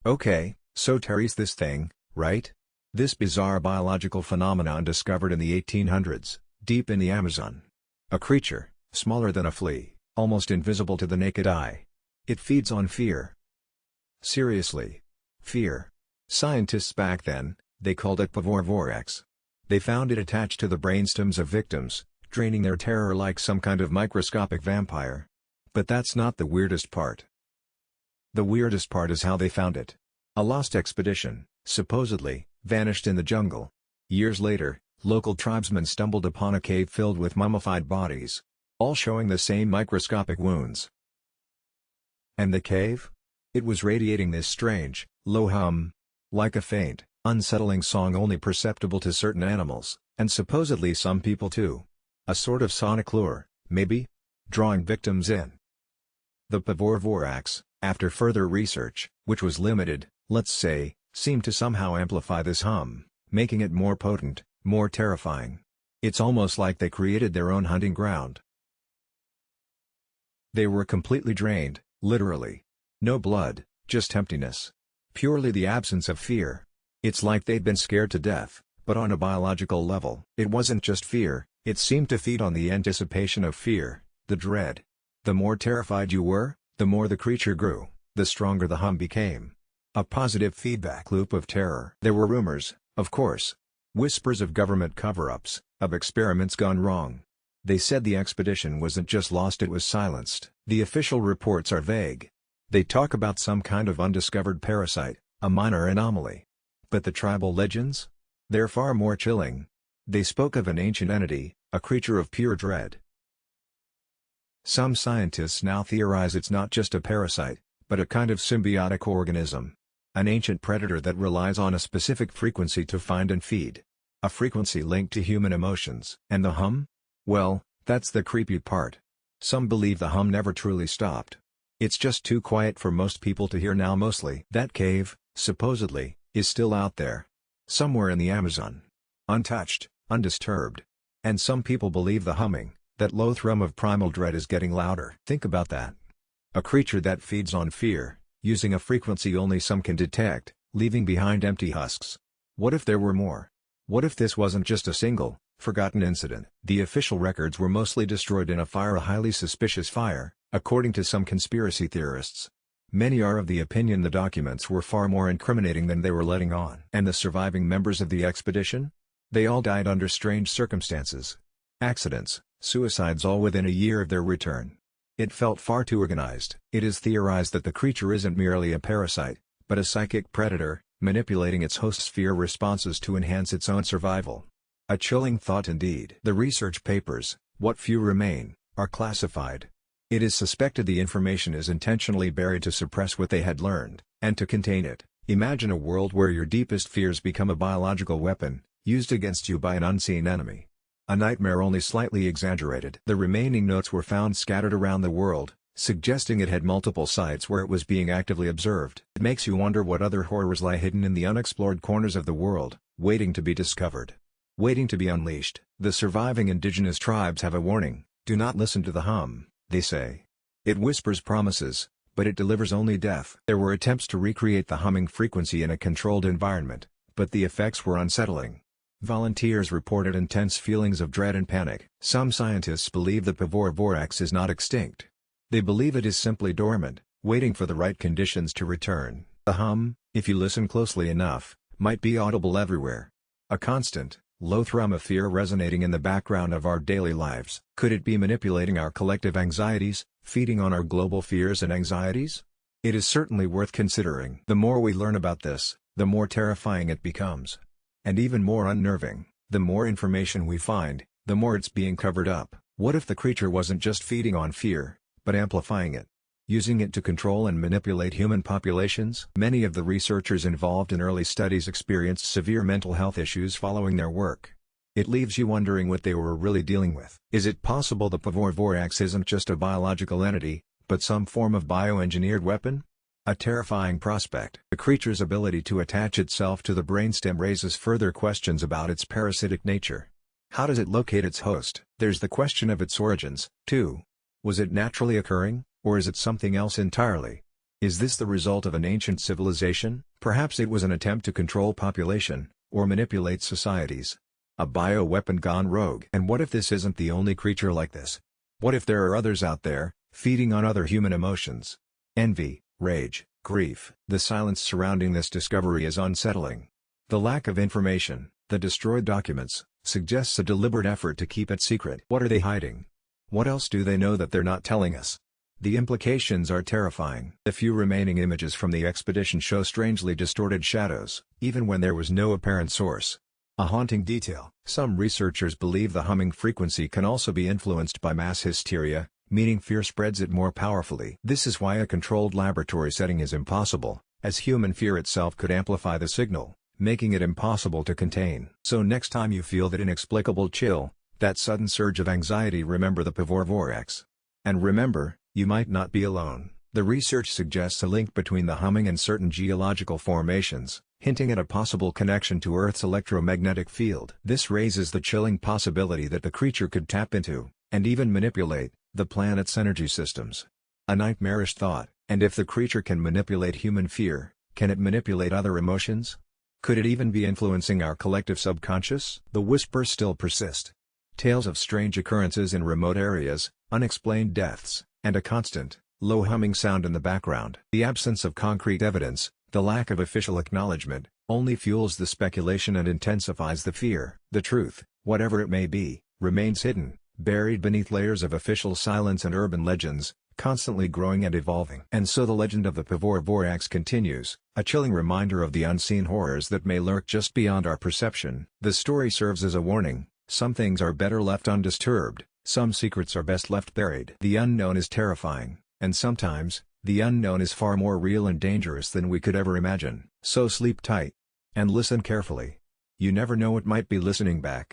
Okay, so Terry's this thing, right? This bizarre biological phenomenon discovered in the 1800s, deep in the Amazon. A creature, smaller than a flea, almost invisible to the naked eye. It feeds on fear. Seriously. Fear. Scientists back then, they called it Pavor Vorax. They found it attached to the brainstems of victims, draining their terror like some kind of microscopic vampire. But that's not the weirdest part. The weirdest part is how they found it. A lost expedition, supposedly, vanished in the jungle. Years later, local tribesmen stumbled upon a cave filled with mummified bodies, all showing the same microscopic wounds. And the cave? It was radiating this strange, low hum. Like a faint, unsettling song only perceptible to certain animals, and supposedly some people too. A sort of sonic lure, maybe? Drawing victims in. The Pavor Vorax, after further research, which was limited, let's say, seemed to somehow amplify this hum, making it more potent, more terrifying. It's almost like they created their own hunting ground. They were completely drained, literally. No blood, just emptiness. Purely the absence of fear. It's like they'd been scared to death, but on a biological level. It wasn't just fear, it seemed to feed on the anticipation of fear, the dread. The more terrified you were, the more the creature grew, the stronger the hum became. A positive feedback loop of terror. There were rumors, of course. Whispers of government cover-ups, of experiments gone wrong. They said the expedition wasn't just lost, it was silenced. The official reports are vague. They talk about some kind of undiscovered parasite, a minor anomaly. But the tribal legends? They're far more chilling. They spoke of an ancient entity, a creature of pure dread. Some scientists now theorize it's not just a parasite, but a kind of symbiotic organism. An ancient predator that relies on a specific frequency to find and feed. A frequency linked to human emotions. And the hum? Well, that's the creepy part. Some believe the hum never truly stopped. It's just too quiet for most people to hear now. Mostly. That cave, supposedly, is still out there. Somewhere in the Amazon. Untouched, undisturbed. And some people believe the humming, that low thrum of primal dread, is getting louder. Think about that. A creature that feeds on fear, using a frequency only some can detect, leaving behind empty husks. What if there were more? What if this wasn't just a single, forgotten incident? The official records were mostly destroyed in a fire, a highly suspicious fire, according to some conspiracy theorists. Many are of the opinion the documents were far more incriminating than they were letting on. And the surviving members of the expedition? They all died under strange circumstances. Accidents, suicides, all within a year of their return. It felt far too organized. It is theorized that the creature isn't merely a parasite, but a psychic predator, manipulating its host's fear responses to enhance its own survival. A chilling thought indeed. The research papers, what few remain, are classified. It is suspected the information is intentionally buried to suppress what they had learned, and to contain it. Imagine a world where your deepest fears become a biological weapon, used against you by an unseen enemy. A nightmare only slightly exaggerated. The remaining notes were found scattered around the world, suggesting it had multiple sites where it was being actively observed. It makes you wonder what other horrors lie hidden in the unexplored corners of the world, waiting to be discovered. Waiting to be unleashed. The surviving indigenous tribes have a warning: do not listen to the hum, they say. It whispers promises, but it delivers only death. There were attempts to recreate the humming frequency in a controlled environment, but the effects were unsettling. Volunteers reported intense feelings of dread and panic. Some scientists believe the Pavor Vorax is not extinct. They believe it is simply dormant, waiting for the right conditions to return. The hum, if you listen closely enough, might be audible everywhere. A constant, low thrum of fear resonating in the background of our daily lives. Could it be manipulating our collective anxieties, feeding on our global fears and anxieties? It is certainly worth considering. The more we learn about this, the more terrifying it becomes. And even more unnerving. The more information we find, the more it's being covered up. What if the creature wasn't just feeding on fear, but amplifying it? Using it to control and manipulate human populations? Many of the researchers involved in early studies experienced severe mental health issues following their work. It leaves you wondering what they were really dealing with. Is it possible the Pavor Vorax isn't just a biological entity, but some form of bioengineered weapon? A terrifying prospect. The creature's ability to attach itself to the brainstem raises further questions about its parasitic nature. How does it locate its host? There's the question of its origins, too. Was it naturally occurring, or is it something else entirely? Is this the result of an ancient civilization? Perhaps it was an attempt to control population, or manipulate societies. A bioweapon gone rogue. And what if this isn't the only creature like this? What if there are others out there, feeding on other human emotions? Envy, rage, grief. The silence surrounding this discovery is unsettling. The lack of information, the destroyed documents, suggests a deliberate effort to keep it secret. What are they hiding? What else do they know that they're not telling us? The implications are terrifying. The few remaining images from the expedition show strangely distorted shadows, even when there was no apparent source. A haunting detail. Some researchers believe the humming frequency can also be influenced by mass hysteria, meaning fear spreads it more powerfully. This is why a controlled laboratory setting is impossible, as human fear itself could amplify the signal, making it impossible to contain. So next time you feel that inexplicable chill, that sudden surge of anxiety, remember the Pavor Vorax. And remember, you might not be alone. The research suggests a link between the humming and certain geological formations, hinting at a possible connection to Earth's electromagnetic field. This raises the chilling possibility that the creature could tap into, and even manipulate, the planet's energy systems. A nightmarish thought, and if the creature can manipulate human fear, can it manipulate other emotions? Could it even be influencing our collective subconscious? The whispers still persist. Tales of strange occurrences in remote areas, unexplained deaths, and a constant, low humming sound in the background. The absence of concrete evidence, the lack of official acknowledgement, only fuels the speculation and intensifies the fear. The truth, whatever it may be, remains hidden, buried beneath layers of official silence and urban legends, constantly growing and evolving. And so the legend of the Pavor Vorax continues, a chilling reminder of the unseen horrors that may lurk just beyond our perception. The story serves as a warning: some things are better left undisturbed, some secrets are best left buried. The unknown is terrifying, and sometimes, the unknown is far more real and dangerous than we could ever imagine. So sleep tight. And listen carefully. You never know what might be listening back.